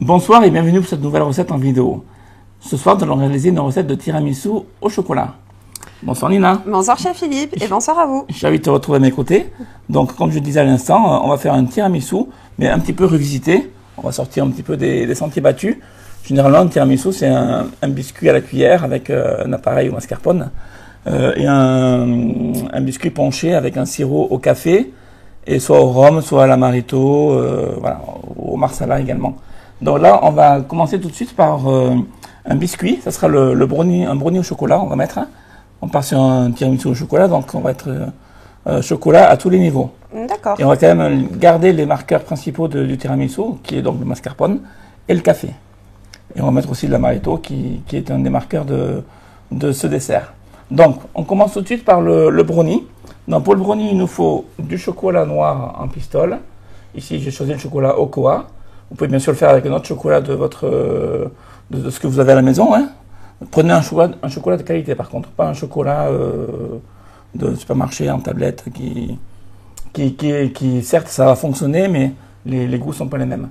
Bonsoir et bienvenue pour cette nouvelle recette en vidéo. Ce soir, nous allons réaliser une recette de tiramisu au chocolat. Bonsoir Nina. Bonsoir chef Philippe et bonsoir à vous. Je suis ravi de te retrouver à mes côtés. Donc comme je disais à l'instant, on va faire un tiramisu, mais un petit peu revisité. On va sortir un petit peu des sentiers battus. Généralement, un tiramisu, c'est un biscuit à la cuillère avec un appareil ou mascarpone. Et un biscuit ponché avec un sirop au café, et soit au rhum, soit à l'amaretto, voilà, au marsala également. Donc là, on va commencer tout de suite par un biscuit. Ça sera un brownie au chocolat, on va mettre. On part sur un tiramisu au chocolat, donc on va être chocolat à tous les niveaux. D'accord. Et on va quand même garder les marqueurs principaux du tiramisu, qui est donc le mascarpone et le café. Et on va mettre aussi de l'amaretto, qui est un des marqueurs de ce dessert. Donc, on commence tout de suite par le brownie. Donc, pour le brownie, il nous faut du chocolat noir en pistole. Ici, j'ai choisi le chocolat Ocoa. Vous pouvez bien sûr le faire avec un autre chocolat de ce que vous avez à la maison. Hein. Prenez un chocolat de qualité, par contre, pas un chocolat de supermarché en tablette qui certes, ça va fonctionner, mais les goûts ne sont pas les mêmes.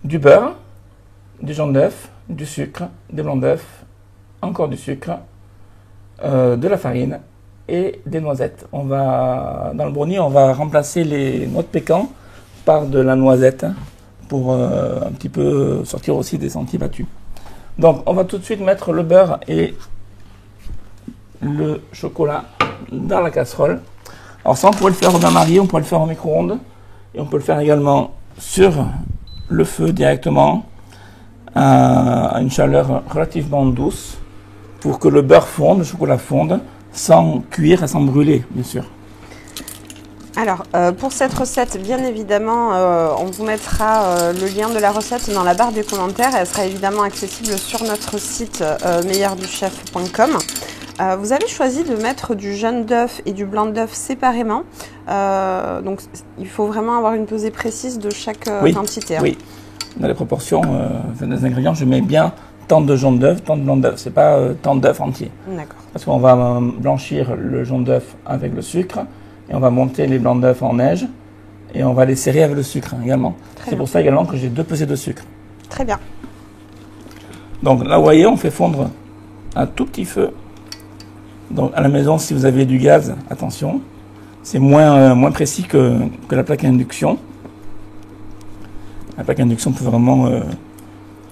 Du beurre, du jaune d'œuf, du sucre, des blancs d'œuf, encore du sucre, de la farine et des noisettes. Dans le brownie, on va remplacer les noix de pécan par de la noisette pour un petit peu sortir aussi des sentiers battus. Donc, on va tout de suite mettre le beurre et le chocolat dans la casserole. Alors ça, on pourrait le faire au bain-marie, on pourrait le faire au micro-ondes et on peut le faire également sur le feu directement à une chaleur relativement douce pour que le beurre fonde, le chocolat fonde, sans cuire et sans brûler, bien sûr. Alors, pour cette recette, bien évidemment, on vous mettra le lien de la recette dans la barre des commentaires. Elle sera évidemment accessible sur notre site meilleurduchef.com. Vous avez choisi de mettre du jaune d'œuf et du blanc d'œuf séparément. Donc, il faut vraiment avoir une pesée précise de chaque quantité. Hein. Oui, dans les proportions des ingrédients, je mets bien tant de jaune d'œuf, tant de blanc d'œuf. C'est pas tant d'œuf entier. D'accord. Parce qu'on va blanchir le jaune d'œuf avec le sucre et on va monter les blancs d'œuf en neige et on va les serrer avec le sucre également. C'est pour ça également que j'ai 2 pesées de sucre. Très bien. Donc là, vous voyez, on fait fondre à tout petit feu. Donc à la maison, si vous avez du gaz, attention, c'est moins précis que la plaque à induction. La plaque à induction peut vraiment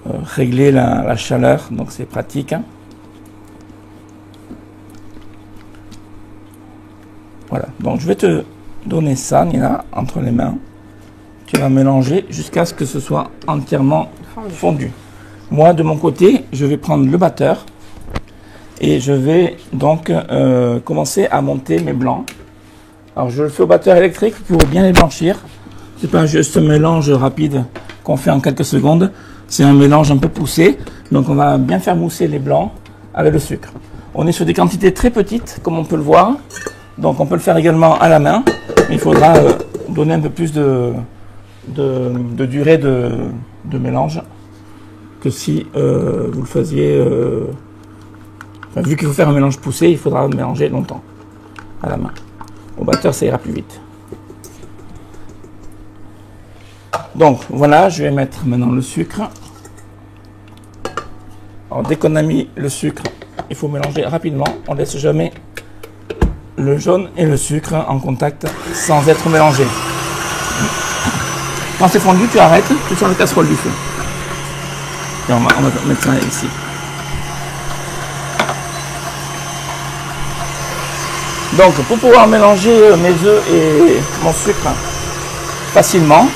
régler la chaleur, donc c'est pratique. Voilà, donc je vais te donner ça, Nina, entre les mains. Tu vas mélanger jusqu'à ce que ce soit entièrement fondu. Moi, de mon côté, je vais prendre le batteur et je vais donc commencer à monter mes blancs. Alors, je le fais au batteur électrique pour bien les blanchir. C'est pas juste un mélange rapide qu'on fait en quelques secondes. C'est un mélange un peu poussé. Donc, on va bien faire mousser les blancs avec le sucre. On est sur des quantités très petites, comme on peut le voir. Donc, on peut le faire également à la main. Mais il faudra donner un peu plus de durée de mélange que si vous le faisiez... vu qu'il faut faire un mélange poussé, il faudra mélanger longtemps à la main. Au batteur, ça ira plus vite. Donc, voilà, je vais mettre maintenant le sucre. Alors, dès qu'on a mis le sucre, il faut mélanger rapidement. On ne laisse jamais le jaune et le sucre en contact sans être mélangés. Quand c'est fondu, tu arrêtes, tu sors la casserole du feu. Et on va mettre ça ici. Donc, pour pouvoir mélanger mes œufs et mon sucre facilement,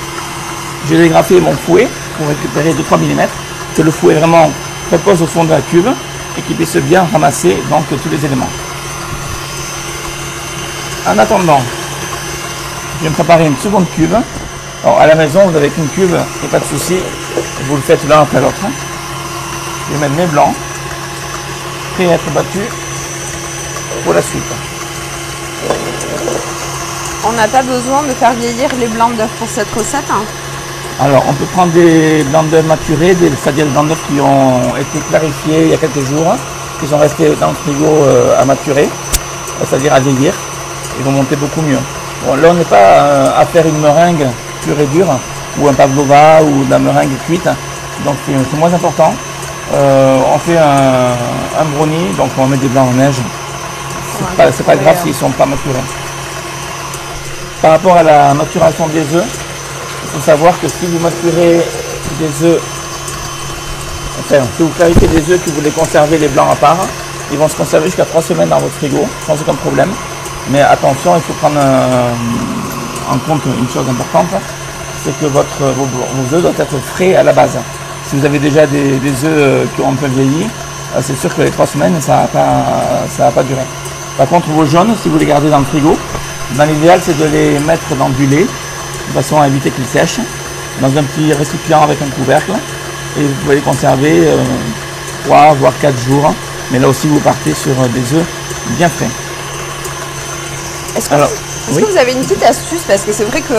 j'ai dégrafé mon fouet pour récupérer 2-3 mm, que le fouet vraiment repose au fond de la cuve et qu'il puisse bien ramasser donc tous les éléments. En attendant, je vais me préparer une seconde cuve. Alors, à la maison, vous avez qu'une cuve, il n'y a pas de souci, vous le faites l'un après l'autre. Je vais mettre mes blancs, prêts à être battus pour la suite. On n'a pas besoin de faire vieillir les blancs d'œufs pour cette recette. Hein. Alors, on peut prendre des blancs d'œufs maturés, c'est-à-dire des blancs d'œufs qui ont été clarifiés il y a quelques jours, qui sont restés dans le frigo à maturer, c'est-à-dire à vieillir. Ils vont monter beaucoup mieux. Bon, là, on n'est pas à faire une meringue pure et dure, ou un pavlova, ou de la meringue cuite. donc c'est moins important. On fait un brownie, donc on met des blancs en neige. C'est pas grave s'ils sont pas maturés. Par rapport à la maturation des œufs, il faut savoir que si vous maturez des œufs, enfin, si vous clarifiez des œufs que vous voulez conserver les blancs à part, ils vont se conserver jusqu'à 3 semaines dans votre frigo, sans aucun problème. Mais attention, il faut prendre en compte une chose importante, c'est que vos œufs doivent être frais à la base. Si vous avez déjà des œufs qui ont un peu vieilli, c'est sûr que les 3 semaines, ça va pas durer. Par contre, vos jaunes, si vous les gardez dans le frigo, dans l'idéal, c'est de les mettre dans du lait, de façon à éviter qu'ils sèchent, dans un petit récipient avec un couvercle, et vous pouvez les conserver 3 voire 4 jours. Mais là aussi, vous partez sur des œufs bien frais. Est-ce que vous avez une petite astuce? Parce que c'est vrai que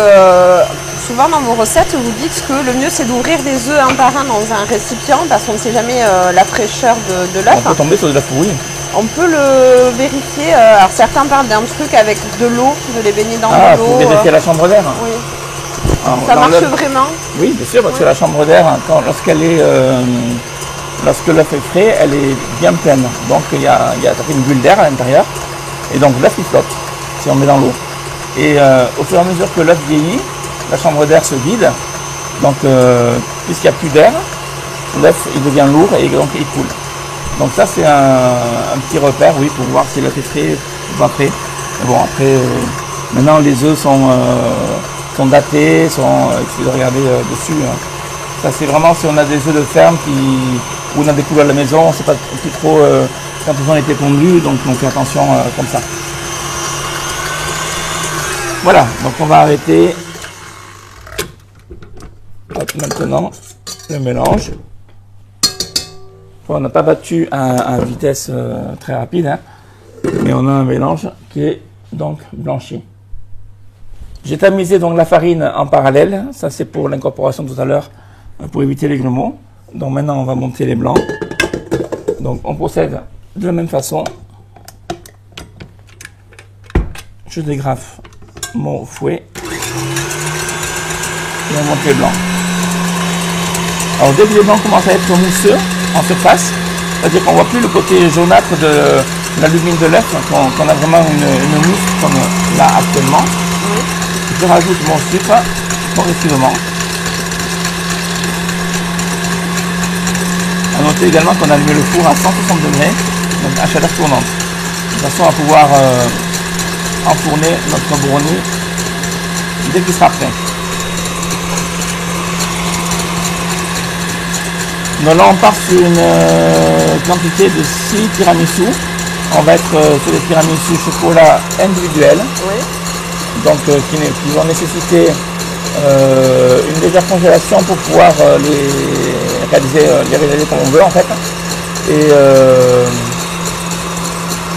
souvent dans vos recettes, vous dites que le mieux c'est d'ouvrir des œufs un par un dans un récipient parce qu'on ne sait jamais la fraîcheur de l'œuf. On peut tomber sur de la pourrie. On peut le vérifier. Alors certains parlent d'un truc avec de l'eau, de les baigner dans de l'eau. Pour vérifier la chambre d'air. Oui. Alors, ça marche vraiment? Oui, bien sûr, parce que la chambre d'air, lorsque l'œuf est frais, elle est bien pleine. Donc il y a une bulle d'air à l'intérieur. Et donc l'œuf il flotte si on met dans l'eau. Et au fur et à mesure que l'œuf vieillit, la chambre d'air se vide. Donc puisqu'il n'y a plus d'air, l'œuf il devient lourd et donc il coule. Donc ça c'est un petit repère, oui, pour voir si l'œuf est frais ou pas frais. Bon après, maintenant les œufs sont datés, il suffit de regarder dessus. Ça c'est vraiment si on a des œufs de ferme où on a des poules à la maison, on ne sait pas plus trop quand ils ont été pondus, donc on fait attention comme ça. Voilà, donc on va arrêter maintenant le mélange. On n'a pas battu à vitesse très rapide, hein, mais on a un mélange qui est donc blanchi. J'ai tamisé donc la farine en parallèle, ça c'est pour l'incorporation tout à l'heure, pour éviter les grumeaux. Donc maintenant on va monter les blancs. Donc on procède de la même façon. Je dégrafe mon fouet et on monte les blancs. Alors dès que les blancs commencent à être mousseux en surface, c'est-à-dire qu'on ne voit plus le côté jaunâtre de l'alumine de l'œuf, qu'on a vraiment une mousse comme là actuellement. Oui. Je rajoute mon sucre progressivement. A noter également qu'on a allumé le four à 160 degrés, donc à chaleur tournante, de façon à pouvoir enfourner notre brownie dès qu'il sera prêt. Donc là on part sur une quantité de 6 tiramisu. On va être sur des tiramisu chocolat individuels, oui. Donc qui vont nécessiter une légère congélation pour pouvoir les réaliser comme on veut en fait.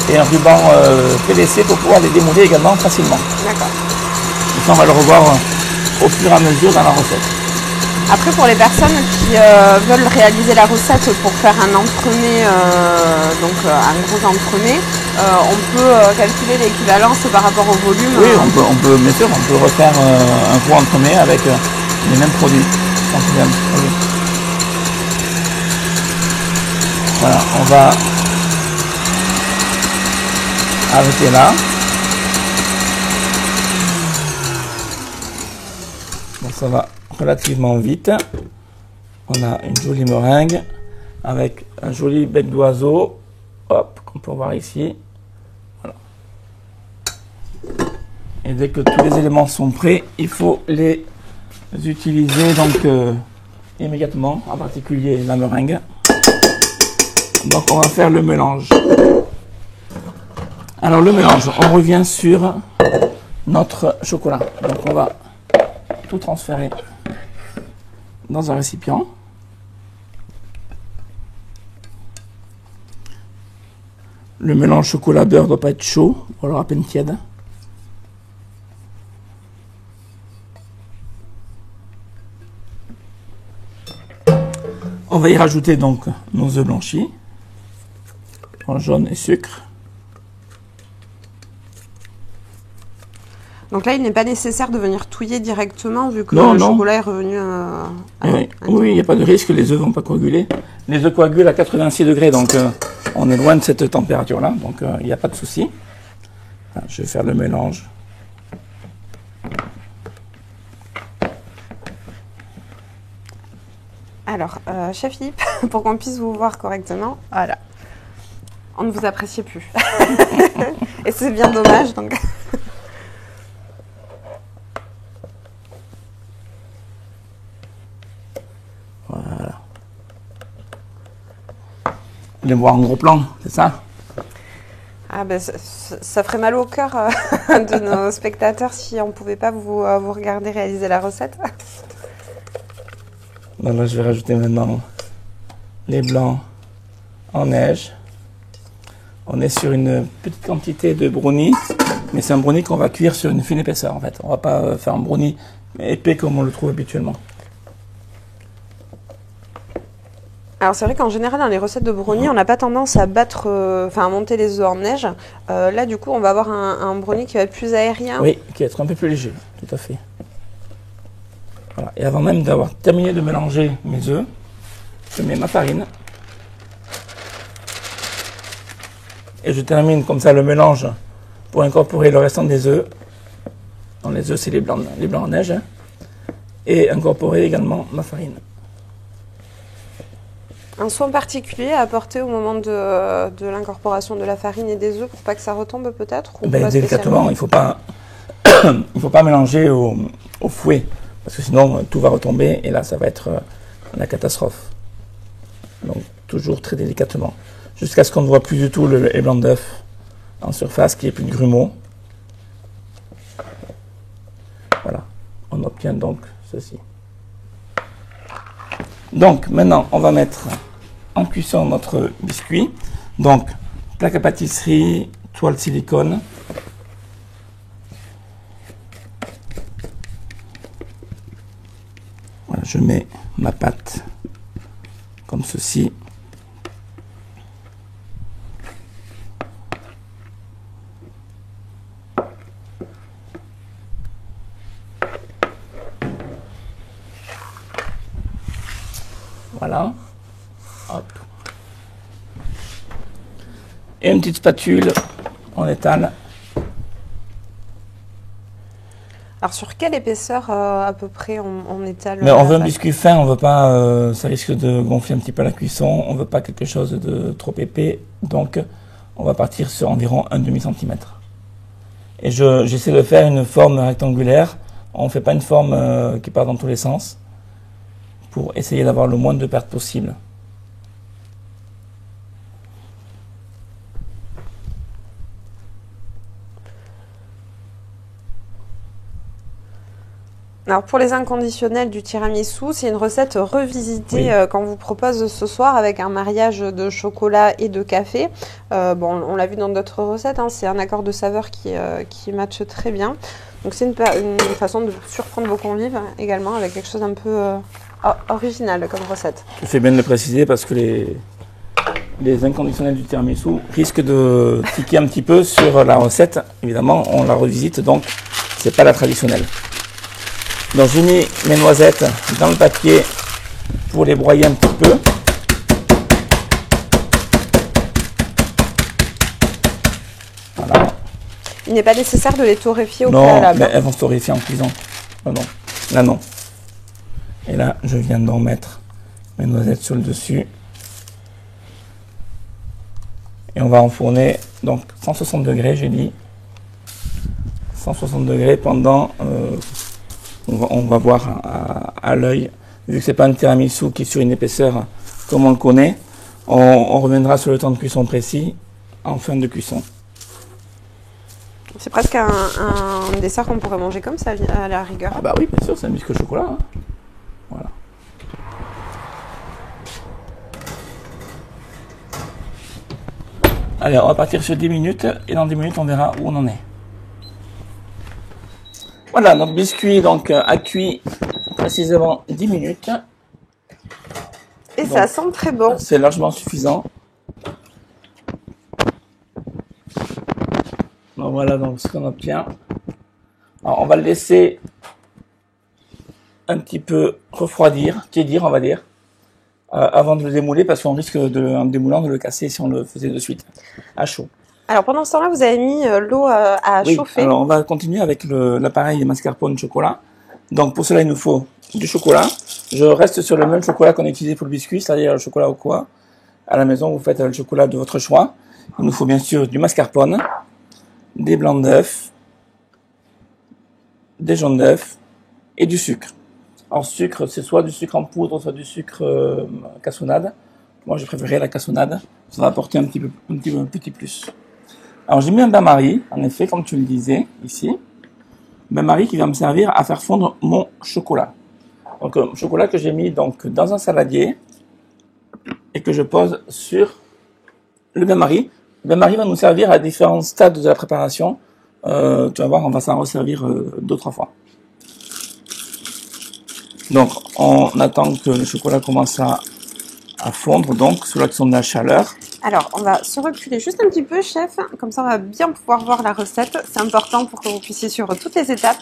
Et un ruban PVC pour pouvoir les démouler également facilement. D'accord. Et ça on va le revoir au fur et à mesure dans la recette. Après, pour les personnes qui veulent réaliser la recette pour faire un entremets, donc un gros entremets, on peut calculer l'équivalence par rapport au volume. Oui, on peut bien sûr, on peut refaire un gros entremets avec les mêmes produits, sans problème. Oui. Voilà, on va arrêter là. Donc ça va relativement vite. On a une jolie meringue avec un joli bec d'oiseau, hop, qu'on peut voir ici. Voilà. Et dès que tous les éléments sont prêts, il faut les utiliser donc immédiatement, en particulier la meringue. Donc on va faire le mélange. Alors le mélange, on revient sur notre chocolat. Donc on va tout transférer dans un récipient. Le mélange chocolat-beurre ne doit pas être chaud, ou alors à peine tiède. On va y rajouter donc nos œufs blanchis en jaune et sucre. Donc là, il n'est pas nécessaire de venir touiller directement vu que Non, le non. chocolat est revenu Oui, il n'y a pas de risque, les œufs vont pas coaguler. Les œufs coagulent à 86 degrés, donc on est loin de cette température-là, donc il n'y a pas de souci. Voilà, je vais faire le mélange. Alors, chef Philippe, pour qu'on puisse vous voir correctement, voilà. On ne vous apprécie plus. Et c'est bien dommage, donc... Voilà. Vous voulez voir en gros plan, c'est ça? Ah ben, ça ferait mal au cœur de nos spectateurs si on ne pouvait pas vous regarder réaliser la recette. Donc là, je vais rajouter maintenant les blancs en neige. On est sur une petite quantité de brownie, mais c'est un brownie qu'on va cuire sur une fine épaisseur en fait. On va pas faire un brownie épais comme on le trouve habituellement. Alors c'est vrai qu'en général dans les recettes de brownie, on n'a pas tendance à battre, à monter les œufs en neige. Là du coup, on va avoir un brownie qui va être plus aérien. Oui, qui va être un peu plus léger, tout à fait. Voilà. Et avant même d'avoir terminé de mélanger mes œufs, je mets ma farine. Et je termine comme ça le mélange pour incorporer le restant des œufs. Dans les œufs, c'est les blancs en neige. Hein. Et incorporer également ma farine. Un soin particulier à apporter au moment de l'incorporation de la farine et des œufs pour pas que ça retombe peut-être ou pas délicatement, il faut pas mélanger au fouet parce que sinon tout va retomber et là ça va être la catastrophe. Donc toujours très délicatement jusqu'à ce qu'on ne voit plus du tout les blancs d'œuf en surface, qu'il n'y ait plus de grumeaux. Voilà, on obtient donc ceci. Donc maintenant on va mettre en cuisson notre biscuit. Donc plaque à pâtisserie, toile silicone. Voilà, je mets ma pâte comme ceci. Voilà. Hop. Et une petite spatule, on étale. Alors sur quelle épaisseur à peu près on étale? Mais on veut un biscuit fin, on veut pas, ça risque de gonfler un petit peu la cuisson, on veut pas quelque chose de trop épais, donc on va partir sur environ un demi-centimètre. Et j'essaie de faire une forme rectangulaire, on ne fait pas une forme qui part dans tous les sens, pour essayer d'avoir le moins de pertes possible. Alors pour les inconditionnels du tiramisu, c'est une recette revisitée qu'on vous propose ce soir avec un mariage de chocolat et de café. Bon, on l'a vu dans d'autres recettes, hein, c'est un accord de saveurs qui matche très bien. Donc c'est une façon de surprendre vos convives également avec quelque chose d'un peu original comme recette. Je fais bien de le préciser parce que les inconditionnels du tiramisu risquent de tiquer un petit peu sur la recette. Évidemment, on la revisite, donc c'est pas la traditionnelle. Donc j'ai mis mes noisettes dans le papier pour les broyer un petit peu. Voilà. Il n'est pas nécessaire de les torréfier au Non, préalable. mais elles vont se torréfier en cuisant. Non, non. Là non. Et là, je viens d'en mettre mes noisettes sur le dessus. Et on va enfourner donc 160 degrés, j'ai dit. 160 degrés pendant... on va voir à l'œil, vu que c'est pas un tiramisu qui est sur une épaisseur comme on le connaît, on reviendra sur le temps de cuisson précis en fin de cuisson. C'est presque un dessert qu'on pourrait manger comme ça à la rigueur. Ah bah oui, bien sûr, c'est un biscuit au chocolat. Hein. Voilà. Allez, on va partir sur 10 minutes et dans 10 minutes on verra où on en est. Voilà, notre biscuit donc a cuit précisément 10 minutes. Et donc, ça sent très bon. C'est largement suffisant. Donc voilà donc ce qu'on obtient. Alors, on va le laisser un petit peu refroidir, tiédir, on va dire, avant de le démouler, parce qu'on risque, en démoulant, de le casser si on le faisait de suite, à chaud. Alors, pendant ce temps-là, vous avez mis l'eau à chauffer. Alors, on va continuer avec l'appareil mascarpone chocolat. Donc, pour cela, il nous faut du chocolat. Je reste sur le même chocolat qu'on a utilisé pour le biscuit, c'est-à-dire le chocolat au coco. À la maison, vous faites le chocolat de votre choix. Il nous faut bien sûr du mascarpone, des blancs d'œufs, des jaunes d'œufs et du sucre. En sucre, c'est soit du sucre en poudre, soit du sucre cassonade. Moi, j'ai préféré la cassonade. Ça va apporter un petit plus. Alors, j'ai mis un bain-marie, en effet, comme tu le disais, ici. Bain-marie qui va me servir à faire fondre mon chocolat. Donc, chocolat que j'ai mis donc dans un saladier et que je pose sur le bain-marie. Le bain-marie va nous servir à différents stades de la préparation. Tu vas voir, on va s'en resservir 2-3 fois. Donc, on attend que le chocolat commence à fondre, donc, sous l'action de la chaleur. Alors, on va se reculer juste un petit peu, chef. Comme ça, on va bien pouvoir voir la recette. C'est important pour que vous puissiez suivre toutes les étapes.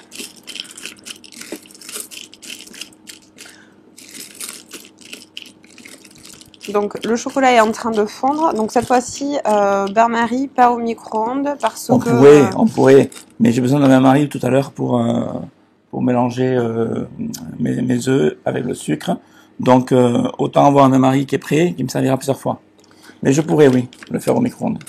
Donc, le chocolat est en train de fondre. Donc, cette fois-ci, bain-marie, pas au micro-ondes, parce que... On pourrait, mais j'ai besoin d'un bain-marie tout à l'heure pour mélanger mes œufs avec le sucre. Donc, autant avoir un bain-marie qui est prêt, qui me servira plusieurs fois. Mais je pourrais, oui, le faire au micro-ondes.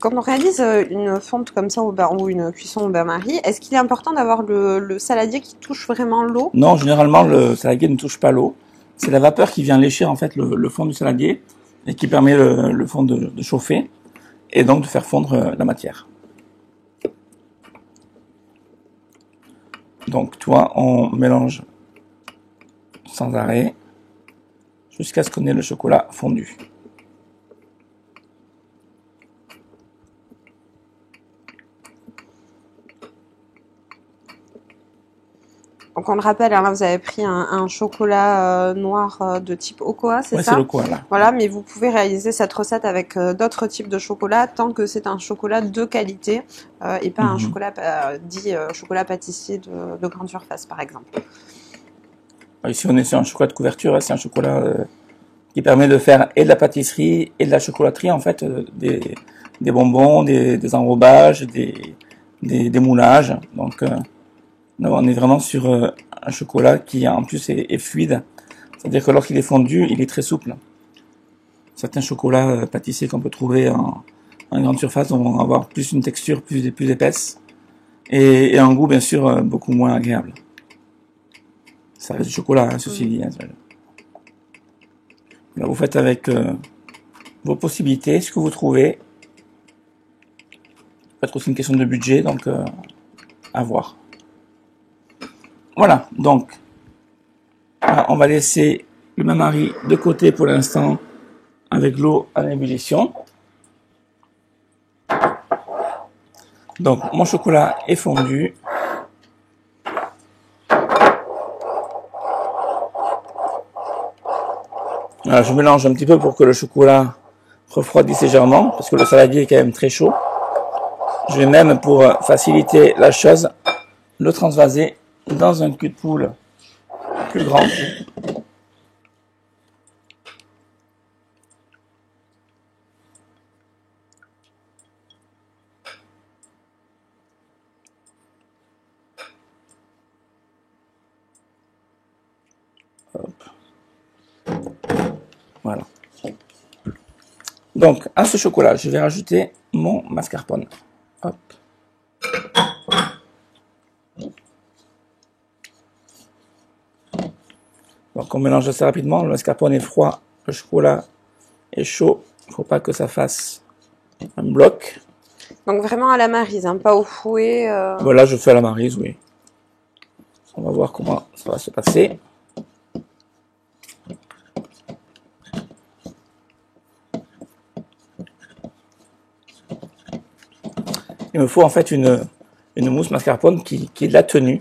Quand on réalise une fonte comme ça ou une cuisson au bain-marie, est-ce qu'il est important d'avoir le saladier qui touche vraiment l'eau? Non, généralement, le saladier ne touche pas l'eau. C'est la vapeur qui vient lécher en fait le fond du saladier et qui permet le fond de chauffer et donc de faire fondre la matière. Donc, toi, on mélange sans arrêt jusqu'à ce qu'on ait le chocolat fondu. Donc on le rappelle, hein, là vous avez pris un chocolat noir de type Ocoa, c'est ça? Oui, c'est le Ocoa là. Voilà, mais vous pouvez réaliser cette recette avec d'autres types de chocolat tant que c'est un chocolat de qualité et pas un chocolat dit chocolat pâtissier de grande surface par exemple. Ici on est sur un chocolat de couverture, c'est un chocolat qui permet de faire et de la pâtisserie et de la chocolaterie en fait, des bonbons, des enrobages, des moulages. Donc on est vraiment sur un chocolat qui en plus est fluide. C'est-à-dire que lorsqu'il est fondu, il est très souple. Certains chocolats pâtissiers qu'on peut trouver en grande surface vont avoir plus une texture plus épaisse et un goût bien sûr beaucoup moins agréable. Ça reste du chocolat, hein, ceci dit. Hein, là, vous faites avec vos possibilités, ce que vous trouvez. Peut-être aussi une question de budget, donc à voir. Voilà, donc là, on va laisser le bain-marie de côté pour l'instant avec l'eau en ébullition. Donc mon chocolat est fondu. Voilà, je mélange un petit peu pour que le chocolat refroidisse légèrement, parce que le saladier est quand même très chaud. Je vais même, pour faciliter la chose, le transvaser dans un cul de poule plus grand. Hop. Voilà. Donc, à ce chocolat, je vais rajouter mon mascarpone. Hop. Donc on mélange assez rapidement, le mascarpone est froid, le chocolat est chaud, il ne faut pas que ça fasse un bloc. Donc vraiment à la maryse, hein, pas au fouet. Voilà, je fais à la maryse, oui. On va voir comment ça va se passer. Il me faut en fait une mousse mascarpone qui est de la tenue.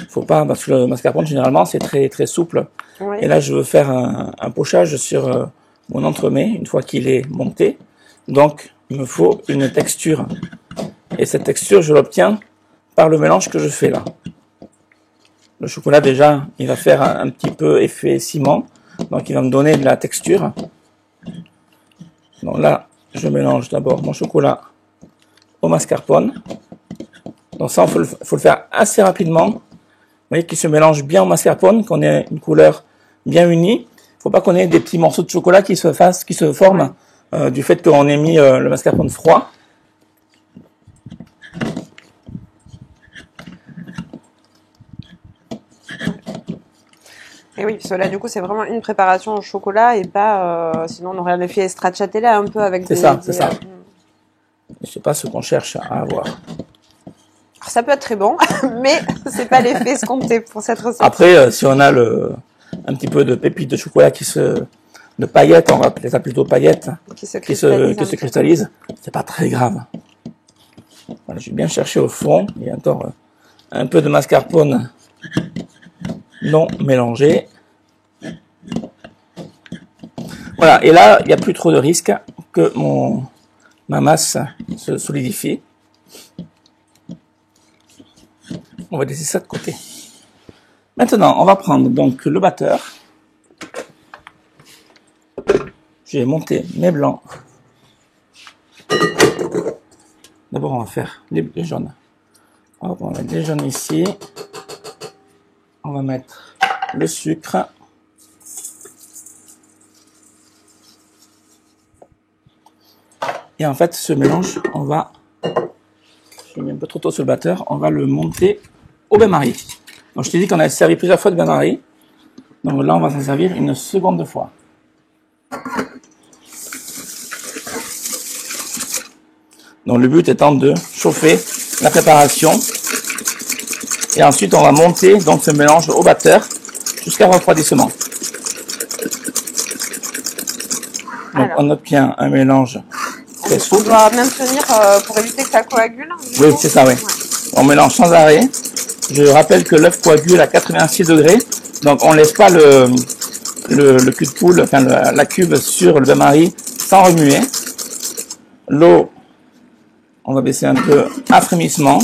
Faut pas, parce que le mascarpone généralement c'est très souple. Oui. Et là je veux faire un pochage sur mon entremets une fois qu'il est monté. Donc il me faut une texture. Et cette texture je l'obtiens par le mélange que je fais là. Le chocolat déjà, il va faire un petit peu effet ciment, donc il va me donner de la texture. Donc là, je mélange d'abord mon chocolat au mascarpone. Donc ça, il faut le faire assez rapidement. Vous voyez qu'il se mélange bien au mascarpone, qu'on ait une couleur bien unie. Il ne faut pas qu'on ait des petits morceaux de chocolat qui se forment du fait qu'on ait mis le mascarpone froid. Et oui, parce que là, du coup, c'est vraiment une préparation au chocolat et pas... sinon, on aurait l'effet stracciatella un peu avec C'est ça, c'est ça. C'est pas ce qu'on cherche à avoir. Alors, ça peut être très bon, mais c'est pas l'effet escompté pour cette recette. Après, si on a un petit peu de pépites de chocolat de paillettes, on va appeler ça plutôt paillettes, qui se cristallisent, c'est pas très grave. Voilà, j'ai bien cherché au fond, il y a encore un peu de mascarpone non mélangé. Voilà, et là, il n'y a plus trop de risque que ma masse se solidifie. On va laisser ça de côté. Maintenant, on va prendre donc le batteur. J'ai monté mes blancs. D'abord, on va faire les jaunes. On va mettre les jaunes ici. On va mettre le sucre. Et en fait, ce mélange, j'ai mis un peu trop tôt sur le batteur, on va le monter au bain-marie. Donc je t'ai dit qu'on avait servi plusieurs fois de bain-marie. Donc là, on va s'en servir une seconde fois. Donc le but étant de chauffer la préparation. Et ensuite, on va monter donc ce mélange au batteur jusqu'à refroidissement. Donc on obtient un mélange très souple. On doit maintenir pour éviter que ça coagule. Oui, c'est ça, oui. Ouais. On mélange sans arrêt. Je rappelle que l'œuf coagule à 86 degrés. Donc on ne laisse pas le cul de poule, enfin la cube sur le bain-marie sans remuer. L'eau, on va baisser un peu à frémissement.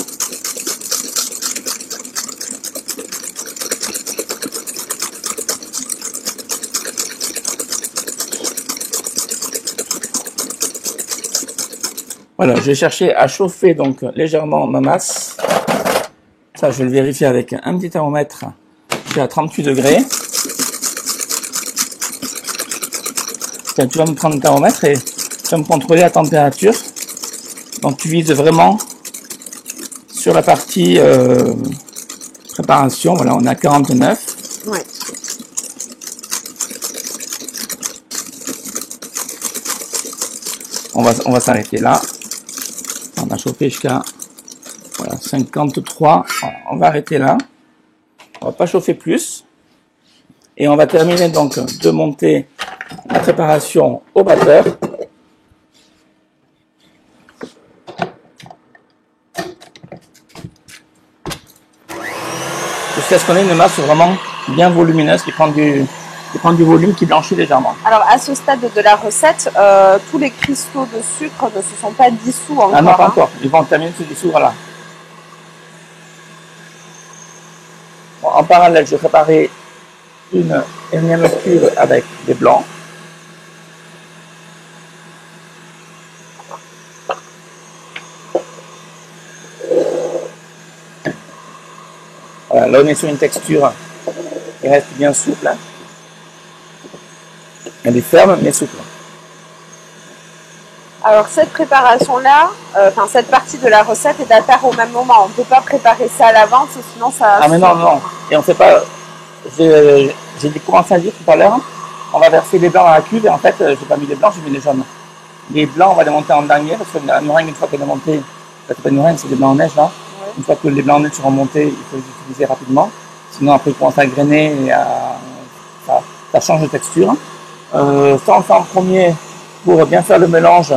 Voilà, je vais chercher à chauffer donc légèrement ma masse. Ça, je vais le vérifier avec un petit thermomètre. Je suis à 38 degrés. Tiens, tu vas me prendre le thermomètre et tu vas me contrôler la température. Donc, tu vises vraiment sur la partie préparation. Voilà, on est à 49. Ouais. On va s'arrêter là. On a chauffé jusqu'à 53. On va arrêter là. On va pas chauffer plus. Et on va terminer donc de monter la préparation au batteur. Jusqu'à ce qu'on ait une masse vraiment bien volumineuse qui prend du volume, qui blanchit légèrement. Alors à ce stade de la recette, tous les cristaux de sucre ne se sont pas dissous encore. Ah non, pas encore. Ils vont terminer de se dissoudre là. Bon, en parallèle, je vais préparer une énième cure avec des blancs. Voilà, là on est sur une texture qui reste bien souple. Hein. Elle est ferme mais souple. Alors cette préparation-là, cette partie de la recette est à faire au même moment. On ne peut pas préparer ça à l'avance, sinon ça... Ah mais non, non. Et on ne fait pas... J'ai commencé à dire tout à l'heure, on va verser les blancs dans la cuve et en fait, j'ai pas mis les blancs, j'ai mis les jaunes. Les blancs, on va les monter en dernier parce que la meringue, une fois qu'elle est montée, c'est pas une meringue, c'est des blancs en neige là. Ouais. Une fois que les blancs en neige seront montés, il faut les utiliser rapidement. Sinon après, ils commencent à grainer et ça change de texture. Ça, on le fait en premier pour bien faire le mélange.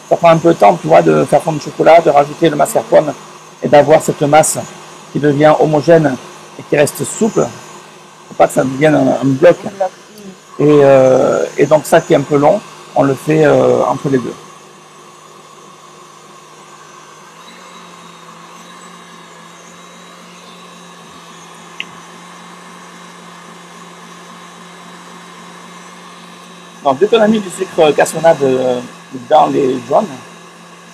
Ça prend un peu de temps, tu vois, de faire fondre le chocolat, de rajouter le mascarpone et d'avoir cette masse qui devient homogène et qui reste souple. Il ne faut pas que ça devienne un bloc. Et donc ça qui est un peu long, on le fait entre les deux. Donc, dès qu'on a mis du sucre cassonade dans les jaunes,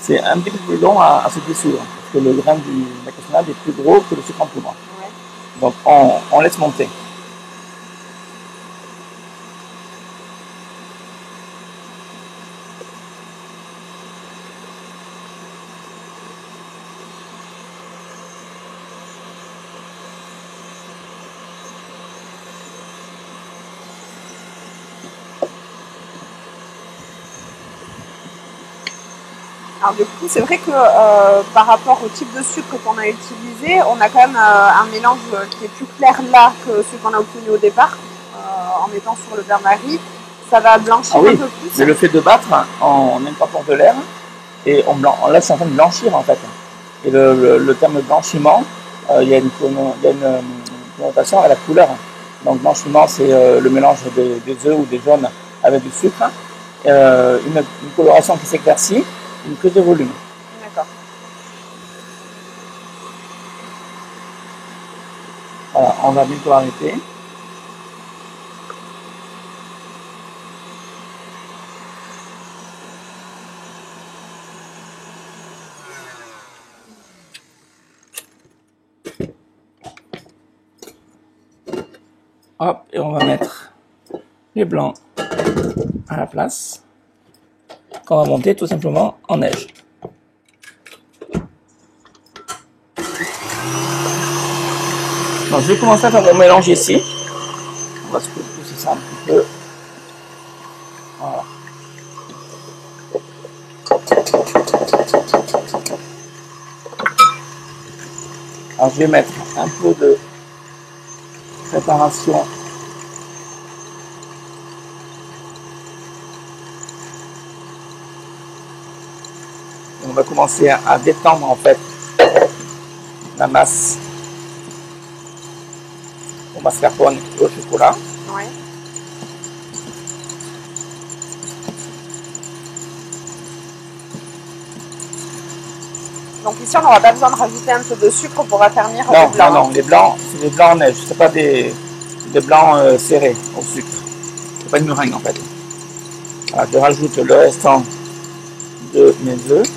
c'est un petit peu plus long à se dissoudre. Parce que le grain de la cassonade est plus gros que le sucre en poudre. Ouais. Donc, on laisse monter. Alors du coup, c'est vrai que par rapport au type de sucre qu'on a utilisé, on a quand même un mélange qui est plus clair là que celui qu'on a obtenu au départ, en mettant sur le bain-marie. Ça va blanchir un peu plus. Mais le fait de battre, on incorpore de l'air et on laisse en train de blanchir en fait. Et le terme blanchiment, il y a une connotation à la couleur. Donc blanchiment, c'est le mélange des œufs ou des jaunes avec du sucre, une coloration qui s'éclaircit, une prise de volume. D'accord. Voilà, on va bientôt arrêter. Hop, et on va mettre les blancs à la place, qu'on va monter tout simplement en neige. Donc, je vais commencer à faire mon mélange ici. On va se pousser ça un petit peu. Voilà. Alors, je vais mettre un peu de préparation. On va commencer à détendre en fait la masse au mascarpone et au chocolat. Ouais. Donc ici on n'aura pas besoin de rajouter un peu de sucre pour affermir les blancs. Non, les blancs, c'est des blancs en neige, c'est pas des blancs serrés au sucre. C'est pas une meringue en fait. Voilà, je rajoute le restant de mes œufs.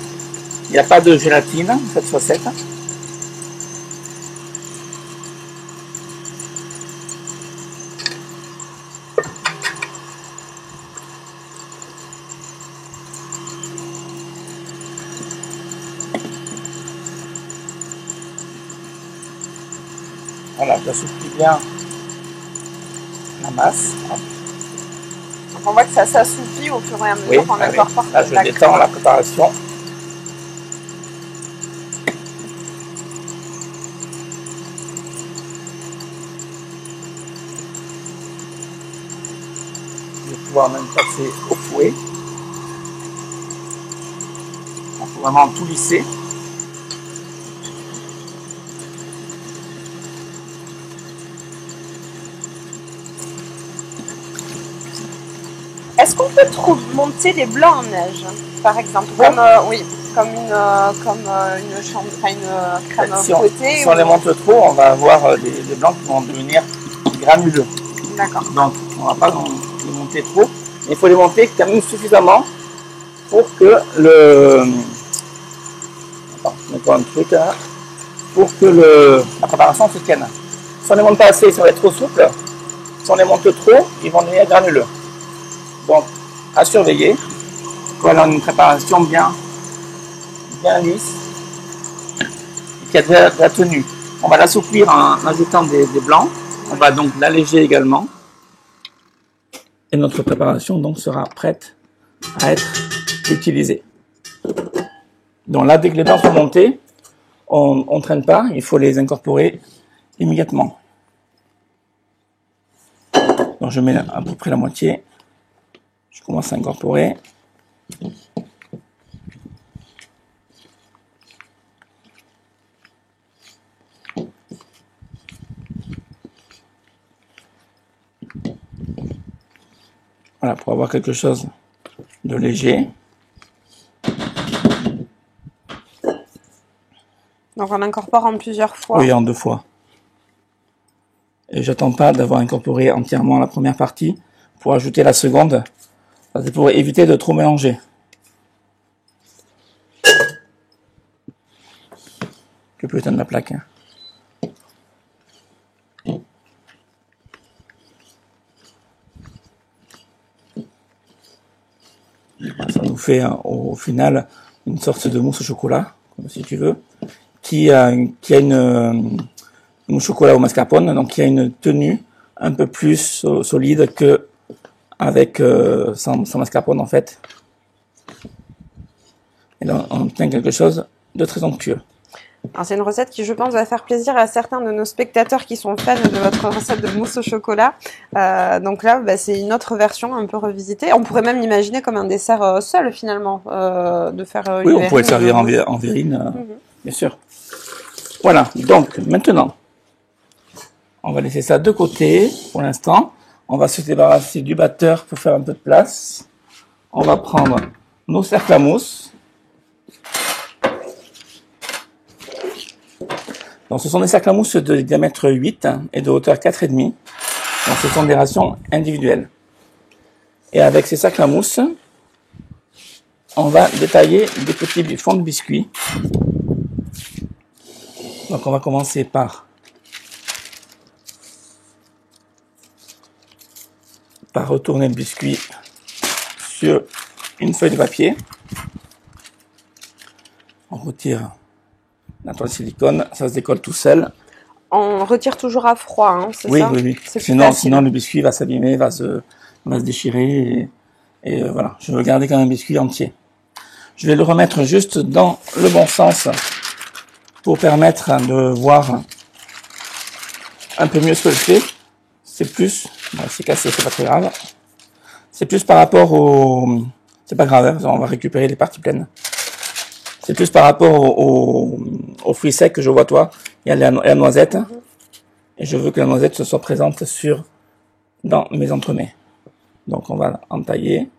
Il n'y a pas de gélatine cette recette. Voilà, j'assouplis bien la masse. Donc on voit que ça s'assouplit au fur et à mesure qu'on incorpore. Là, je détends la préparation. Je vais pouvoir même passer au fouet. Il faut vraiment tout lisser. Est-ce qu'on peut monter des blancs en neige, par exemple, comme une crème fouettée? Si on les monte trop, on va avoir des blancs qui vont devenir granuleux. D'accord. Donc, on ne va pas les monter trop, mais il faut les monter quand même suffisamment pour que la préparation se tienne. Si on ne les monte pas assez, ça va être trop souple. Si on les monte trop, ils vont devenir granuleux. Donc, à surveiller, pour avoir une préparation bien lisse, qui a de la tenue. On va l'assouplir en ajoutant des blancs. On va donc l'alléger également. Et notre préparation donc sera prête à être utilisée. Donc là, dès que les blancs sont montés, on ne traîne pas, il faut les incorporer immédiatement. Donc je mets à peu près la moitié. Je commence à incorporer. Voilà, pour avoir quelque chose de léger. Donc on incorpore en plusieurs fois. Oui, en 2 fois. Et j'attends pas d'avoir incorporé entièrement la première partie pour ajouter la seconde Ça, c'est pour éviter de trop mélanger. Je peux éteindre la plaque. Hein. Ça nous fait au final une sorte de mousse au chocolat, si tu veux, qui a une mousse au chocolat au mascarpone, donc qui a une tenue un peu plus solide que avec sans mascarpone en fait. Et là on obtient quelque chose de très onctueux. Alors c'est une recette qui, je pense, va faire plaisir à certains de nos spectateurs qui sont fans de votre recette de mousse au chocolat. Donc là, bah, c'est une autre version un peu revisitée. On pourrait même l'imaginer comme un dessert seul finalement, de faire une oui, on pourrait le servir en verrine, bien sûr. Voilà, donc maintenant, on va laisser ça de côté pour l'instant. On va se débarrasser du batteur pour faire un peu de place. On va prendre nos cercles à mousse. Donc, ce sont des cercles à mousse de diamètre 8 et de hauteur 4,5. Donc, ce sont des rations individuelles. Et avec ces cercles à mousse, on va détailler des petits fonds de biscuits. Donc, on va commencer par retourner le biscuit sur une feuille de papier. On retire la toile silicone, ça se décolle tout seul. On retire toujours à froid, hein, c'est oui, ça? Oui, oui. Sinon le biscuit va s'abîmer, va se déchirer. Et voilà, je veux garder quand même un biscuit entier. Je vais le remettre juste dans le bon sens pour permettre de voir un peu mieux ce que je fais. C'est plus, bon, c'est cassé, c'est pas très grave. C'est plus par rapport au, c'est pas grave, hein, on va récupérer les parties pleines. C'est plus par rapport aux fruits secs que je vois toi. Il y a la noisette. Et je veux que la noisette se soit présente dans mes entremets. Donc on va entailler.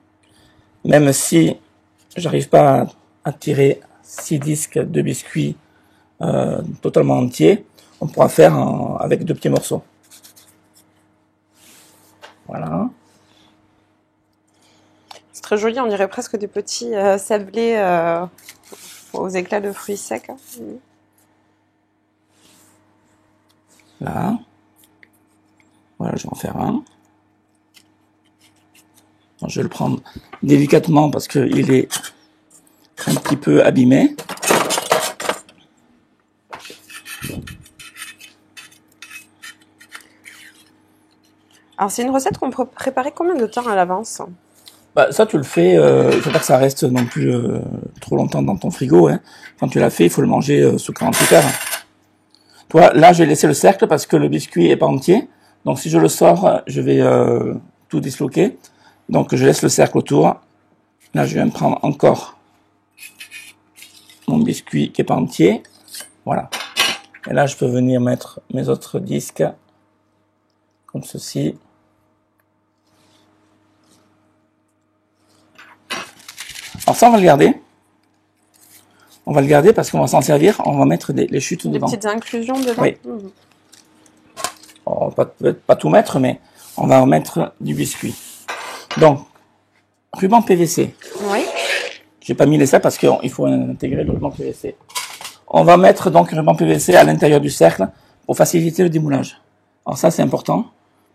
Même si j'arrive pas à tirer 6 disques de biscuits totalement entiers, on pourra faire avec 2 petits morceaux. Voilà. C'est très joli, on dirait presque des petits sablés aux éclats de fruits secs. Là. Voilà, je vais en faire un. Donc, je vais le prendre délicatement parce qu'il est un petit peu abîmé. Alors, c'est une recette qu'on peut préparer combien de temps à l'avance? Bah, ça, tu le fais, il faut pas que ça reste non plus trop longtemps dans ton frigo. Hein. Quand tu l'as fait, il faut le manger sous 48 heures. Toi, là, je vais laisser le cercle parce que le biscuit est pas entier. Donc, si je le sors, je vais tout disloquer. Donc, je laisse le cercle autour. Là, je viens de prendre encore mon biscuit qui est pas entier. Voilà. Et là, je peux venir mettre mes autres disques comme ceci. Alors ça, on va le garder. On va le garder parce qu'on va s'en servir. On va mettre les chutes devant. Des petites inclusions dedans. Oui. On va pas tout mettre, mais on va mettre du biscuit. Donc, ruban PVC. Oui. J'ai pas mis les cercles parce qu'il faut intégrer le ruban PVC. On va mettre donc le ruban PVC à l'intérieur du cercle pour faciliter le démoulage. Alors ça, c'est important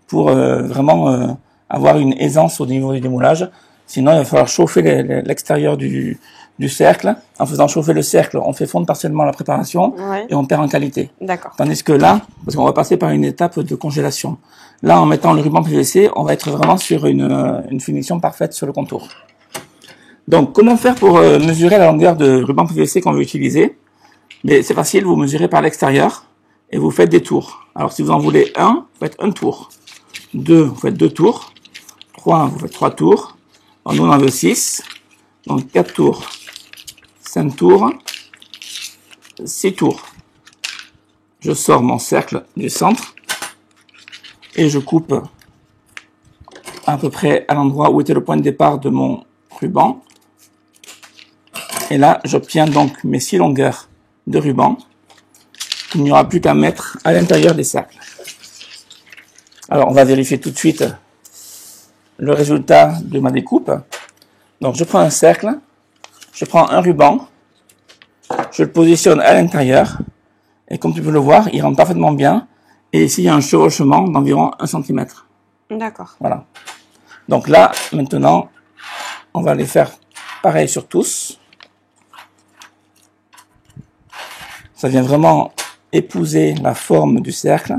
pour vraiment avoir une aisance au niveau du démoulage. Sinon, il va falloir chauffer l'extérieur du cercle. En faisant chauffer le cercle, on fait fondre partiellement la préparation et on perd en qualité. D'accord. Tandis que là, parce qu'on va passer par une étape de congélation. Là, en mettant le ruban PVC, on va être vraiment sur une finition parfaite sur le contour. Donc, comment faire pour mesurer la longueur de ruban PVC qu'on veut utiliser? Mais c'est facile, vous mesurez par l'extérieur et vous faites des tours. Alors, si vous en voulez un, vous faites un tour. 2, vous faites 2 tours. 3, vous faites 3 tours. Alors, nous, on en veut 6. Donc, 4 tours. 5 tours. 6 tours. Je sors mon cercle du centre. Et je coupe à peu près à l'endroit où était le point de départ de mon ruban. Et là, j'obtiens donc mes 6 longueurs de ruban qu'il n'y aura plus qu'à mettre à l'intérieur des cercles. Alors, on va vérifier tout de suite le résultat de ma découpe. Donc je prends un cercle, je prends un ruban, je le positionne à l'intérieur, et comme tu peux le voir, il rentre parfaitement bien. Et ici, il y a un chevauchement d'environ 1 cm. D'accord. Voilà. Donc là, maintenant, on va les faire pareil sur tous. Ça vient vraiment épouser la forme du cercle.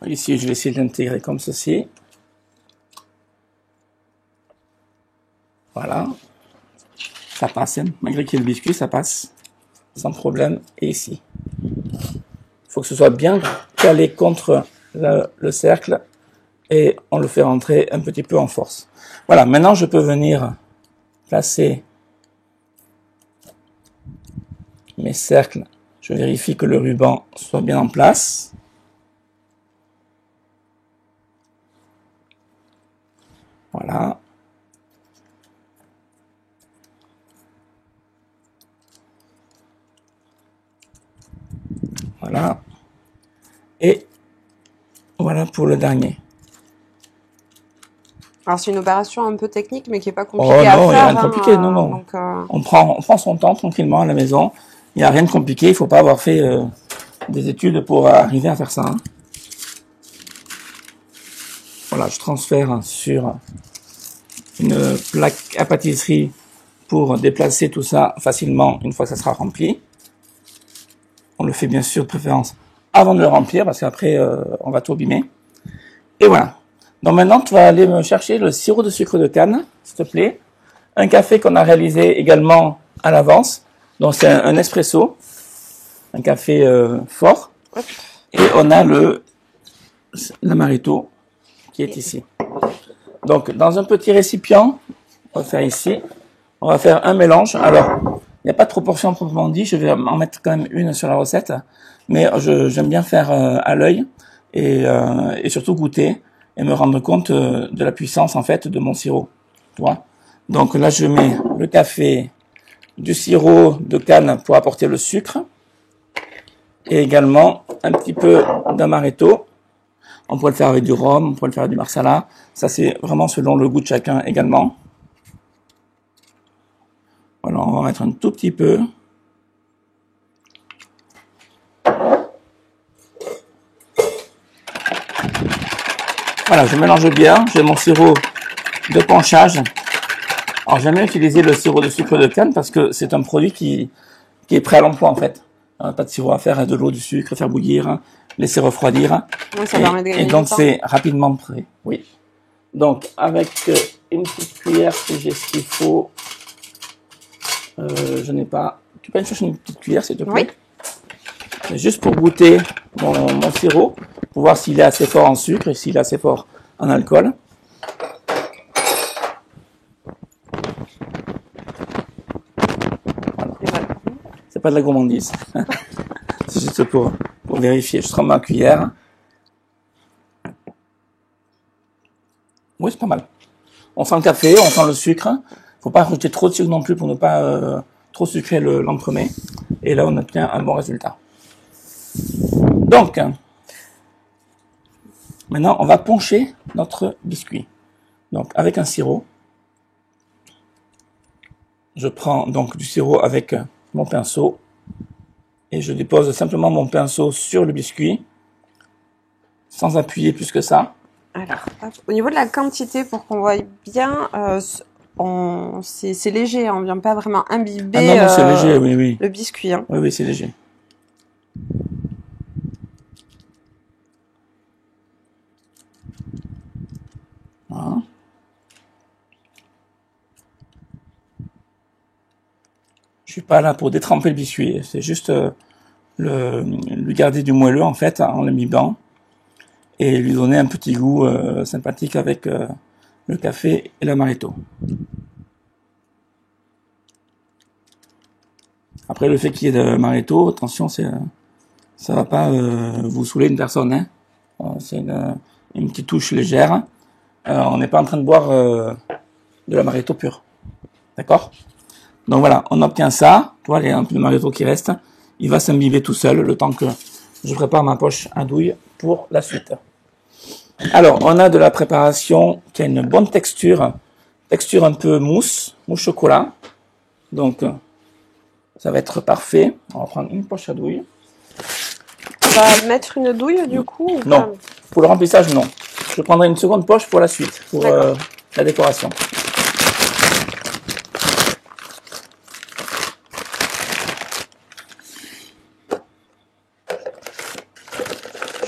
Ici, je vais essayer de l'intégrer comme ceci. Voilà. Ça passe, hein. Malgré qu'il y ait le biscuit, ça passe sans problème. Et ici. Il faut que ce soit bien calé contre le cercle. Et on le fait rentrer un petit peu en force. Voilà, maintenant je peux venir placer mes cercles. Je vérifie que le ruban soit bien en place. Voilà. Voilà. Et voilà pour le dernier. Alors c'est une opération un peu technique, mais qui est pas Oh compliquée à non, il n'y a faire. rien de compliqué, non, non. Donc, on prend son temps tranquillement à la maison. Il n'y a rien de compliqué, il ne faut pas avoir fait des études pour arriver à faire ça. Hein. Voilà, je transfère sur une plaque à pâtisserie pour déplacer tout ça facilement une fois que ça sera rempli. On le fait bien sûr de préférence avant de le remplir parce qu'après on va tout abîmer. Et voilà. Donc maintenant tu vas aller me chercher le sirop de sucre de canne, s'il te plaît. Un café qu'on a réalisé également à l'avance. Donc c'est un espresso, un café fort. Et on a l'amaretto qui est ici. Donc dans un petit récipient, on va faire ici, on va faire un mélange. Alors il n'y a pas de proportion proprement dit, je vais en mettre quand même une sur la recette, mais j'aime bien faire à l'œil et surtout goûter et me rendre compte de la puissance en fait de mon sirop. Tu vois. Donc là je mets le café, du sirop de canne pour apporter le sucre et également un petit peu d'amaretto. On pourrait le faire avec du rhum, on pourrait le faire avec du marsala. Ça c'est vraiment selon le goût de chacun également. Voilà, on va mettre un tout petit peu. Voilà, je mélange bien. J'ai mon sirop de penchage. Alors, j'aime bien utiliser le sirop de sucre de canne parce que c'est un produit qui est prêt à l'emploi en fait. Pas de sirop à faire, de l'eau, du sucre, faire bouillir, laisser refroidir. Oui, ça permet de gagner et donc, du temps. c'est rapidement prêt. Oui. Donc, avec une petite cuillère, si j'ai ce qu'il faut. Je n'ai pas. Tu peux me chercher une petite cuillère, s'il te plaît? Oui. Juste pour goûter mon sirop, pour voir s'il est assez fort en sucre et s'il est assez fort en alcool. Voilà. C'est pas de la gourmandise. C'est juste pour vérifier. Je trempe ma cuillère. Oui, c'est pas mal. On sent le café, on sent le sucre. Faut pas rajouter trop de sucre non plus pour ne pas trop sucrer l'entremets. Et là, on obtient un bon résultat. Donc, maintenant, on va poncher notre biscuit. Donc, avec un sirop. Je prends donc du sirop avec mon pinceau. Et je dépose simplement mon pinceau sur le biscuit. Sans appuyer plus que ça. Alors, hop. Au niveau de la quantité, pour qu'on voie bien, c'est léger, on ne vient pas vraiment imbiber non, c'est léger, oui, oui. Le biscuit. Hein. Oui, oui, c'est léger. Voilà. Je suis pas là pour détremper le biscuit, c'est juste lui garder du moelleux en fait en l'imbibant et lui donner un petit goût sympathique avec le café et l'amaretto. Après le fait qu'il y ait de l'amaretto, attention, ça va pas vous saouler une personne, hein. C'est une petite touche légère. On n'est pas en train de boire de l'amaretto pur, d'accord? Donc voilà, on obtient ça. Tu vois, il y a un peu de marioto qui reste. Il va s'imbiber tout seul le temps que je prépare ma poche à douille pour la suite. Alors, on a de la préparation qui a une bonne texture. Texture un peu mousse chocolat. Donc, ça va être parfait. On va prendre une poche à douille. On va mettre une douille du coup ou Non, pas? pour le remplissage, non. Je prendrai une seconde poche pour la suite, pour la décoration.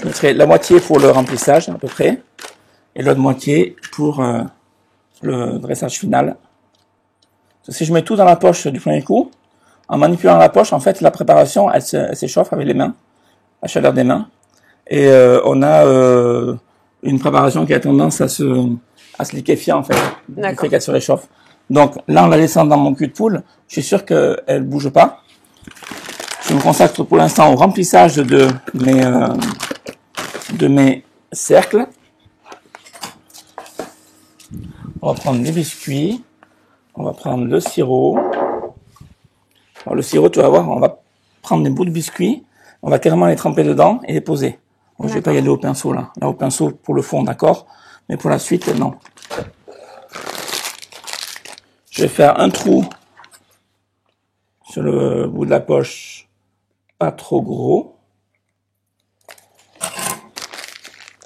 Je mettrai la moitié pour le remplissage, à peu près, et l'autre moitié pour le dressage final. Si je mets tout dans la poche du premier coup, en manipulant la poche, en fait, la préparation, elle s'échauffe avec les mains, la chaleur des mains. Et on a une préparation qui a tendance à se liquéfier, en fait, du fait qu'elle se réchauffe. Donc là, en la laissant dans mon cul de poule, je suis sûr qu'elle ne bouge pas. Je me consacre pour l'instant au remplissage de mes cercles. On va prendre les biscuits. On va prendre le sirop. Alors, le sirop, tu vas voir, on va prendre des bouts de biscuits. On va carrément les tremper dedans et les poser. Bon, je vais pas y aller au pinceau, là. Là, au pinceau, pour le fond, d'accord. Mais pour la suite, non. Je vais faire un trou sur le bout de la poche, pas trop gros.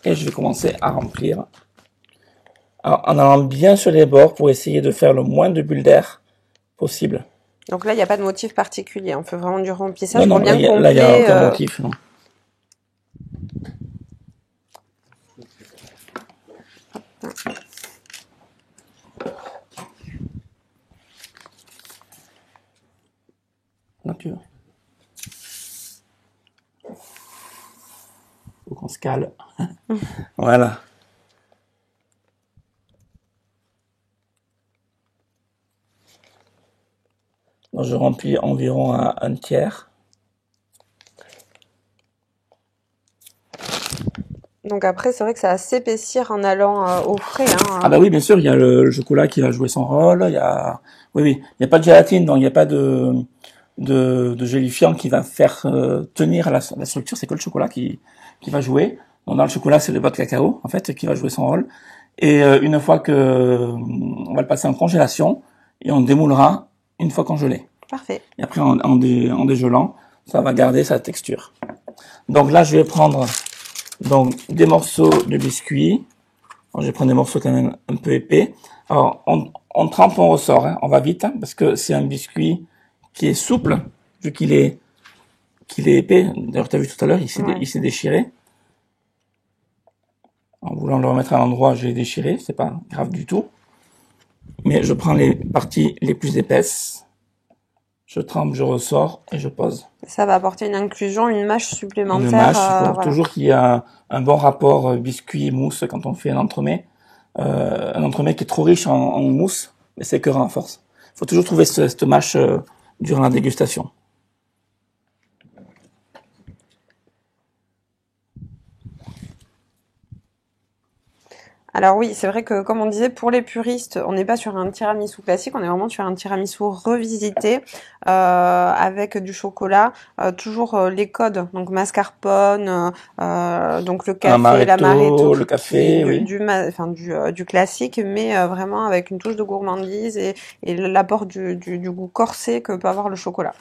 Et je vais commencer à remplir. Alors, en allant bien sur les bords pour essayer de faire le moins de bulles d'air possible. Donc là, il n'y a pas de motif particulier. On fait vraiment du remplissage pour bien complet. Là, il n'y a aucun motif, non. Nature. Faut qu'on se cale. Voilà. Donc, je remplis environ à un tiers. Donc après, c'est vrai que ça va s'épaissir en allant au frais. Hein. Ah bah oui, bien sûr, il y a le chocolat qui va jouer son rôle. Il y a, oui, il n'y a pas de gélatine, donc il n'y a pas de gélifiant qui va faire tenir la structure. C'est que le chocolat qui va jouer. Donc dans le chocolat, c'est le beurre de cacao, en fait, qui va jouer son rôle. Et une fois que on va le passer en congélation, et on démoulera une fois congelé. Parfait. Et après, en dégelant, ça va garder sa texture. Donc là, je vais prendre donc des morceaux de biscuits. Alors, je vais prendre des morceaux quand même un peu épais. Alors, on trempe, on ressort. Hein. On va vite, hein, parce que c'est un biscuit qui est souple, vu qu'il est épais. D'ailleurs, tu as vu tout à l'heure, il s'est déchiré. En voulant le remettre à l'endroit, je l'ai déchiré. C'est pas grave du tout. Mais je prends les parties les plus épaisses. Je trempe, je ressors et je pose. Ça va apporter une inclusion, une mâche supplémentaire. Une mâche, voilà. Toujours qu'il y a un bon rapport biscuit-mousse quand on fait un entremets. Un entremets qui est trop riche en mousse, mais c'est écœurant à force. Il faut toujours trouver cette mâche durant la dégustation. Alors oui, c'est vrai que comme on disait, pour les puristes, on n'est pas sur un tiramisu classique, on est vraiment sur un tiramisu revisité avec du chocolat, toujours les codes, donc mascarpone, donc le café, l'amaretto, le café, oui. du classique, mais vraiment avec une touche de gourmandise et l'apport du goût corsé que peut avoir le chocolat.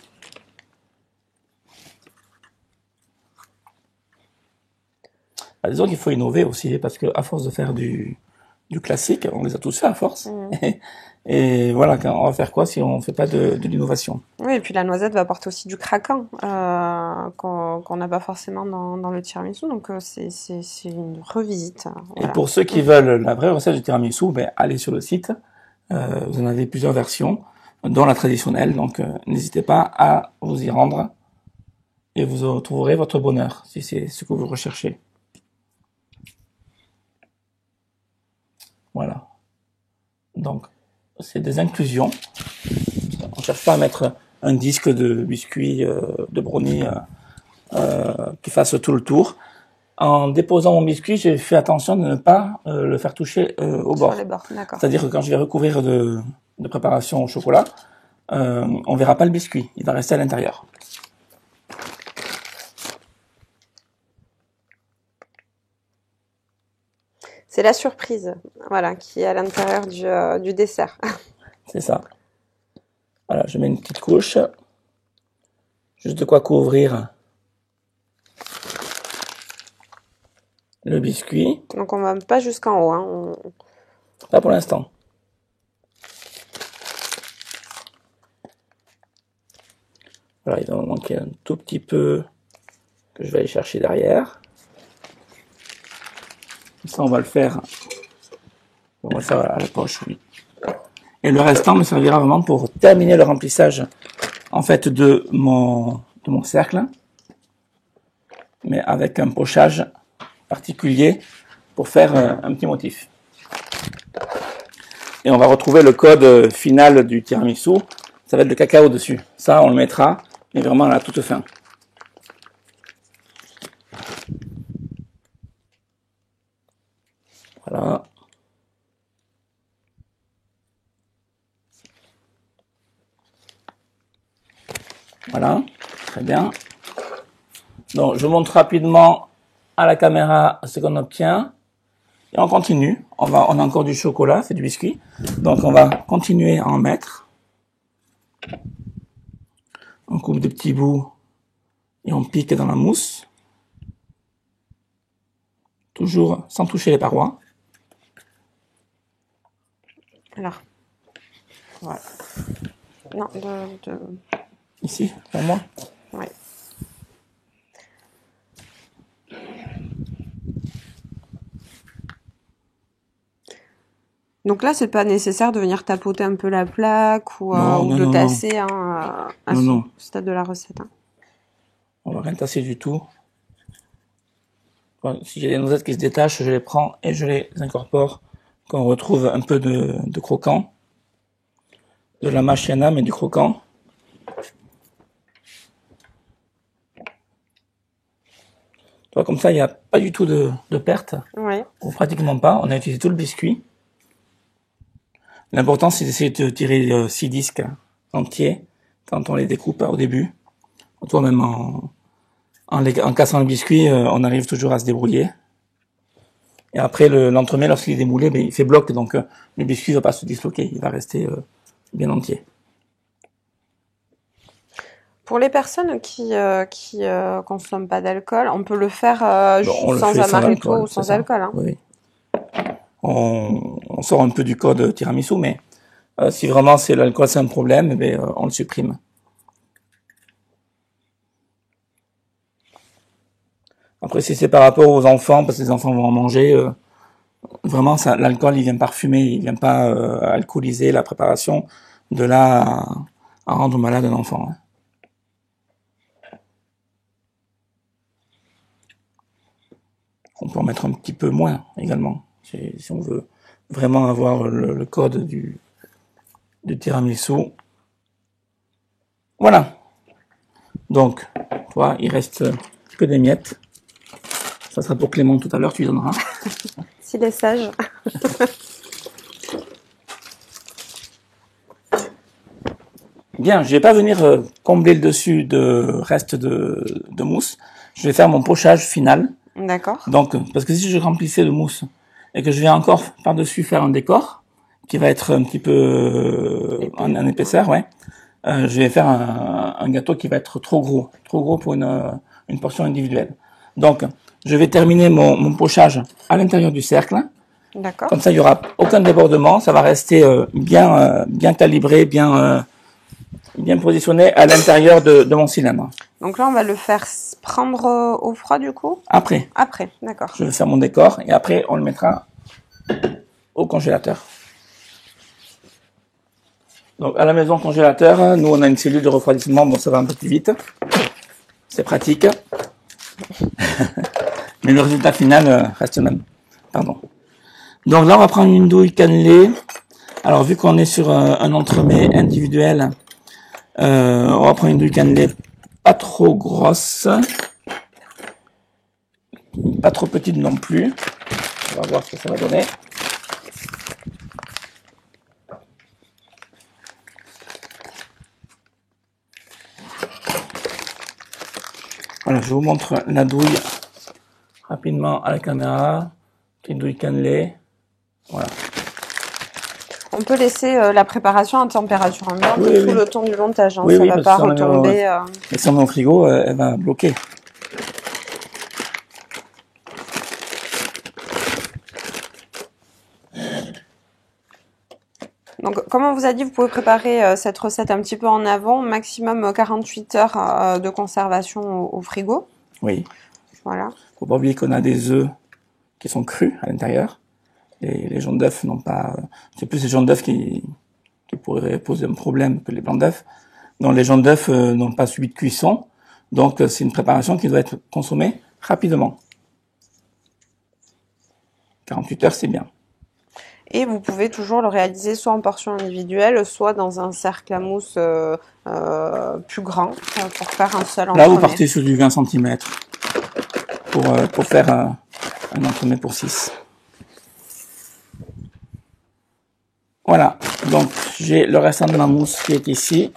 Disons qu'il faut innover aussi, parce que à force de faire du classique, on les a tous fait à force. Et voilà, on va faire quoi si on ne fait pas de l'innovation? Oui, et puis la noisette va apporter aussi du craquant qu'on n'a pas forcément dans le tiramisu, donc c'est une revisite. Voilà. Et pour ceux qui veulent la vraie recette du tiramisu, ben, allez sur le site. Vous en avez plusieurs versions, dont la traditionnelle, donc n'hésitez pas à vous y rendre et vous trouverez votre bonheur si c'est ce que vous recherchez. Voilà. Donc, c'est des inclusions. On cherche pas à mettre un disque de biscuit, de brownie qui fasse tout le tour. En déposant mon biscuit, j'ai fait attention de ne pas le faire toucher au bord. Sur les bords, d'accord. C'est-à-dire que quand je vais recouvrir de préparation au chocolat, on verra pas le biscuit. Il va rester à l'intérieur. C'est la surprise, voilà, qui est à l'intérieur du dessert. C'est ça. Voilà, je mets une petite couche. Juste de quoi couvrir le biscuit. Donc on va pas jusqu'en haut. Hein. Pas pour l'instant. Voilà, il va me manquer un tout petit peu que je vais aller chercher derrière. Ça, on va le faire. On va le faire à la poche, oui. Et le restant me servira vraiment pour terminer le remplissage, en fait, de mon cercle, mais avec un pochage particulier pour faire un petit motif. Et on va retrouver le code final du tiramisu. Ça va être le cacao dessus. Ça, on le mettra, mais vraiment à la toute fin. Voilà. Voilà, très bien. Donc, je montre rapidement à la caméra ce qu'on obtient. Et on continue. On a encore du chocolat, c'est du biscuit. Donc, on va continuer à en mettre. On coupe des petits bouts et on pique dans la mousse. Toujours sans toucher les parois. Alors, voilà. Non, Ici, pour moi. Oui. Donc là, c'est pas nécessaire de venir tapoter un peu la plaque ou de tasser hein, à ce stade de la recette. Hein. On va rien tasser du tout. Enfin, si j'ai des noisettes qui se détachent, je les prends et je les incorpore. Qu'on retrouve un peu de croquant. De la machiana, mais du croquant. Comme ça, il n'y a pas du tout de perte. Ouais. Ou pratiquement pas. On a utilisé tout le biscuit. L'important, c'est d'essayer de tirer 6 disques entiers quand on les découpe au début. Toi, même en cassant le biscuit, on arrive toujours à se débrouiller. Et après, l'entremets, lorsqu'il est démoulé, il fait bloc, donc le biscuit ne va pas se disloquer. Il va rester bien entier. Pour les personnes qui consomment pas d'alcool, on peut le faire sans amaretto ou sans alcool. Hein. Oui. On sort un peu du code tiramisu, mais si vraiment l'alcool c'est un problème, on le supprime. Après, si c'est par rapport aux enfants, parce que les enfants vont en manger, vraiment, l'alcool, il vient parfumer, il vient pas alcooliser la préparation, de là à rendre malade un enfant. Hein. On peut en mettre un petit peu moins également, si on veut vraiment avoir le code du tiramisu. Voilà. Donc, toi, il reste que des miettes. Ça sera pour Clément tout à l'heure, tu lui donneras. S'il est sage. Bien, je vais pas venir combler le dessus de reste de mousse. Je vais faire mon pochage final. D'accord. Donc, parce que si je remplissais de mousse et que je viens encore par-dessus faire un décor qui va être un petit peu en épaisseur, ouais, je vais faire un gâteau qui va être trop gros pour une portion individuelle. Donc, je vais terminer mon pochage à l'intérieur du cercle. D'accord. Comme ça, il y aura aucun débordement. Ça va rester bien calibré, bien positionné à l'intérieur de mon cylindre. Donc là, on va le faire prendre au froid du coup. Après, d'accord. je vais faire mon décor et après, on le mettra au congélateur. Donc, à la maison congélateur, nous, on a une cellule de refroidissement. Bon, ça va un peu plus vite. C'est pratique. Mais le résultat final reste le même. Pardon. Donc là, on va prendre une douille cannelée. Alors, vu qu'on est sur un entremets individuel, on va prendre une douille cannelée pas trop grosse. Pas trop petite non plus. On va voir ce que ça va donner. Voilà, je vous montre la douille rapidement à la caméra. Petite douille cannelée. Voilà. On peut laisser la préparation à température ambiante tout le temps du montage. Hein. Oui, ça ne va pas retomber. Et si on met au frigo, elle va bloquer. Donc, comme on vous a dit, vous pouvez préparer cette recette un petit peu en avant, maximum 48 heures de conservation au frigo. Oui. Voilà. Faut pas oublier qu'on a des œufs qui sont crus à l'intérieur. Et les jaunes d'œufs n'ont pas... C'est plus les jaunes d'œufs qui pourraient poser un problème que les blancs d'œufs. Donc les jaunes d'œufs n'ont pas subi de cuisson. Donc c'est une préparation qui doit être consommée rapidement. 48 heures, c'est bien. Et vous pouvez toujours le réaliser soit en portions individuelles, soit dans un cercle à mousse plus grand pour faire un seul entremets. Là, vous partez sur du 20 cm pour faire un entremets pour 6. Voilà, donc j'ai le restant de la mousse qui est ici.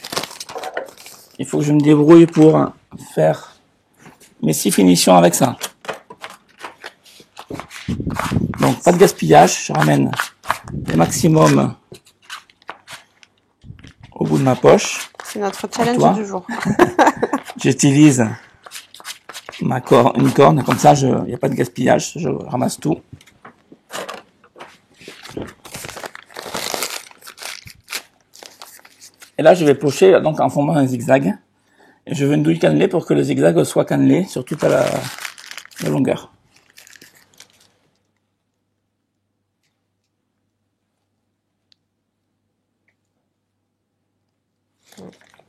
Il faut que je me débrouille pour faire mes 6 finitions avec ça. Donc pas de gaspillage, je ramène le maximum au bout de ma poche. C'est notre challenge du jour. J'utilise une corne, comme ça il n'y a pas de gaspillage, je ramasse tout. Et là je vais pocher donc en formant un zigzag. Et je veux une douille cannelée pour que le zigzag soit cannelé sur toute la longueur.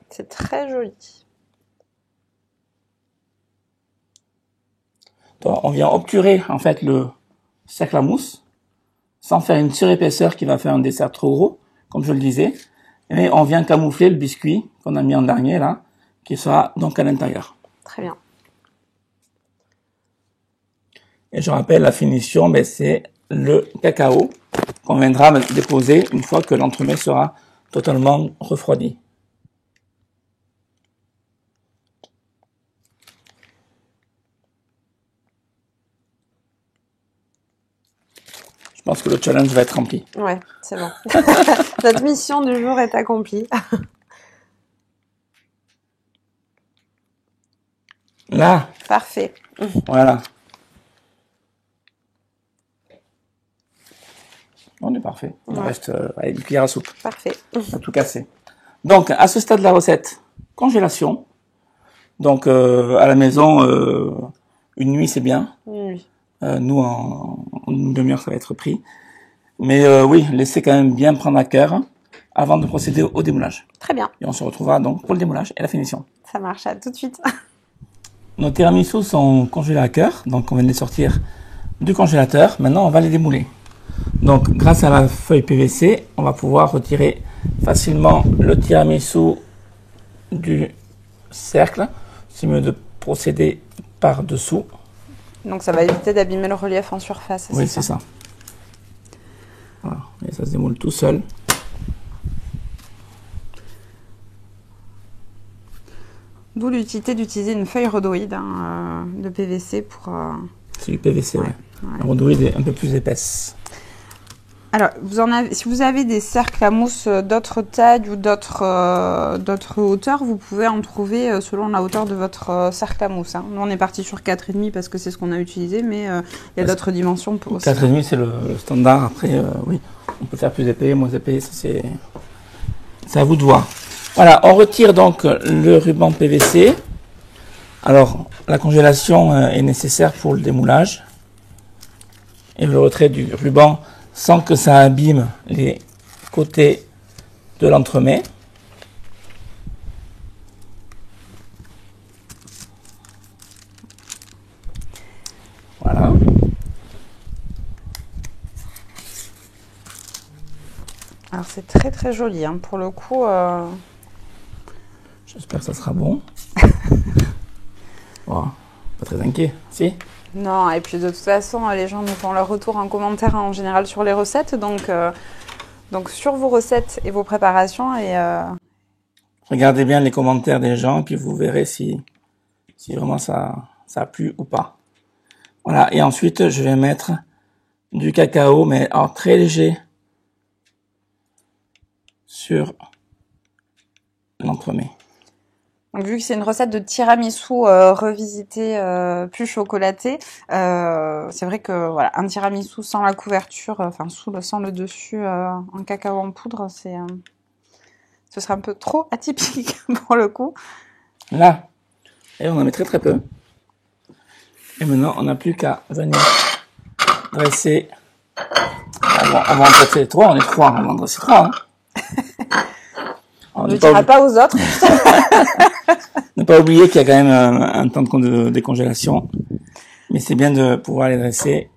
C'est très joli. Donc, on vient obturer en fait le cercle à mousse sans faire une surépaisseur qui va faire un dessert trop gros, comme je le disais. Et on vient camoufler le biscuit qu'on a mis en dernier là, qui sera donc à l'intérieur. Très bien. Et je rappelle la finition, mais c'est le cacao qu'on viendra déposer une fois que l'entremets sera totalement refroidi. Je pense que le challenge va être rempli. Ouais, c'est bon. Notre mission du jour est accomplie. Là. Parfait. Voilà. On est parfait. Il reste avec une cuillère à soupe. Parfait. On a tout cassé. Donc, à ce stade de la recette, congélation. Donc, à la maison, une nuit, c'est bien. Oui. Nous, en une demi-heure, ça va être pris. Mais oui, laissez quand même bien prendre à cœur avant de procéder au démoulage. Très bien. Et on se retrouvera donc pour le démoulage et la finition. Ça marche, à tout de suite. Nos tiramisu sont congelés à cœur, donc on vient de les sortir du congélateur. Maintenant, on va les démouler. Donc, grâce à la feuille PVC, on va pouvoir retirer facilement le tiramisu du cercle. C'est mieux de procéder par dessous. Donc, ça va éviter d'abîmer le relief en surface. Oui, c'est ça. Voilà. Et ça se démoule tout seul. D'où l'utilité d'utiliser une feuille rhodoïde de PVC pour... C'est du PVC, ouais. La rhodoïde est un peu plus épaisse. Alors, si vous avez des cercles à mousse d'autres tailles ou d'autres hauteurs, vous pouvez en trouver selon la hauteur de votre cercle à mousse. Hein. Nous, on est parti sur 4,5 parce que c'est ce qu'on a utilisé, mais il y a d'autres dimensions. 4,5, c'est le standard. Après, oui, on peut faire plus épais, moins épais, c'est à vous de voir. Voilà, on retire donc le ruban PVC. Alors, la congélation est nécessaire pour le démoulage. Et le retrait du ruban sans que ça abîme les côtés de l'entremet. Voilà. Alors c'est très très joli, hein. Pour le coup. J'espère que ça sera bon. Oh, pas très inquiet, si? Non, et puis de toute façon, les gens nous font leur retour en commentaire en général sur les recettes. Donc sur vos recettes et vos préparations. Et regardez bien les commentaires des gens, et puis vous verrez si si vraiment ça a plu ou pas. Voilà, et ensuite je vais mettre du cacao, mais alors très léger, sur l'entremet. Donc, vu que c'est une recette de tiramisu revisité plus chocolaté, c'est vrai que voilà, un tiramisu sans la couverture, enfin sans le dessus en cacao en poudre, ce serait un peu trop atypique pour le coup. Là, et on en met très très peu. Et maintenant, on n'a plus qu'à venir dresser. On va en dresser 3, on est 3, on va en dresser 3. Hein. On ne le dira pas aux autres. Ne pas oublier qu'il y a quand même un temps de décongélation. Mais c'est bien de pouvoir les dresser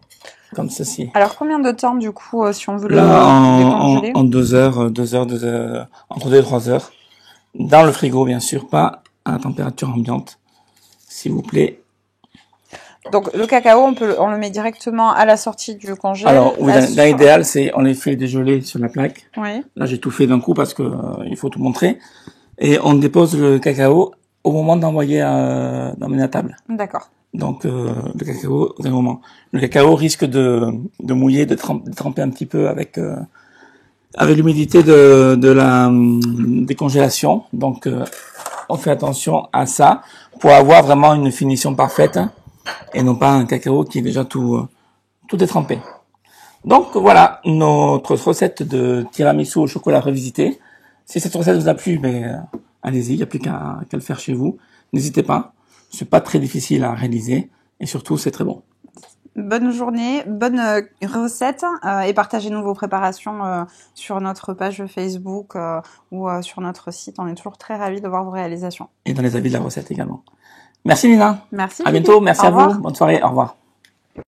comme ceci. Alors, combien de temps, du coup, si on veut le décongeler? En 2 heures, entre 2 et 3 heures. Dans le frigo, bien sûr, pas à la température ambiante, s'il vous plaît. Donc, le cacao, on le met directement à la sortie du congèle. Alors, oui, dans l'idéal, c'est on les fait dégeler sur la plaque. Oui. Là, j'ai tout fait d'un coup parce que il faut tout montrer. Et on dépose le cacao au moment d'envoyer d'emmener à table. D'accord. Donc, le cacao, au moment. Le cacao risque de mouiller, de tremper un petit peu avec l'humidité de la décongélation. Donc, on fait attention à ça pour avoir vraiment une finition parfaite et non pas un cacao qui est déjà tout détrempé. Donc voilà notre recette de tiramisu au chocolat revisité. Si cette recette vous a plu, allez-y, il n'y a plus qu'à le faire chez vous. N'hésitez pas, c'est pas très difficile à réaliser et surtout c'est très bon. Bonne journée, bonne recette et partagez-nous vos préparations sur notre page Facebook ou sur notre site. On est toujours très ravis de voir vos réalisations. Et dans les avis de la recette également. Merci Nina. Merci. À bientôt, merci à vous. Bonne soirée, au revoir.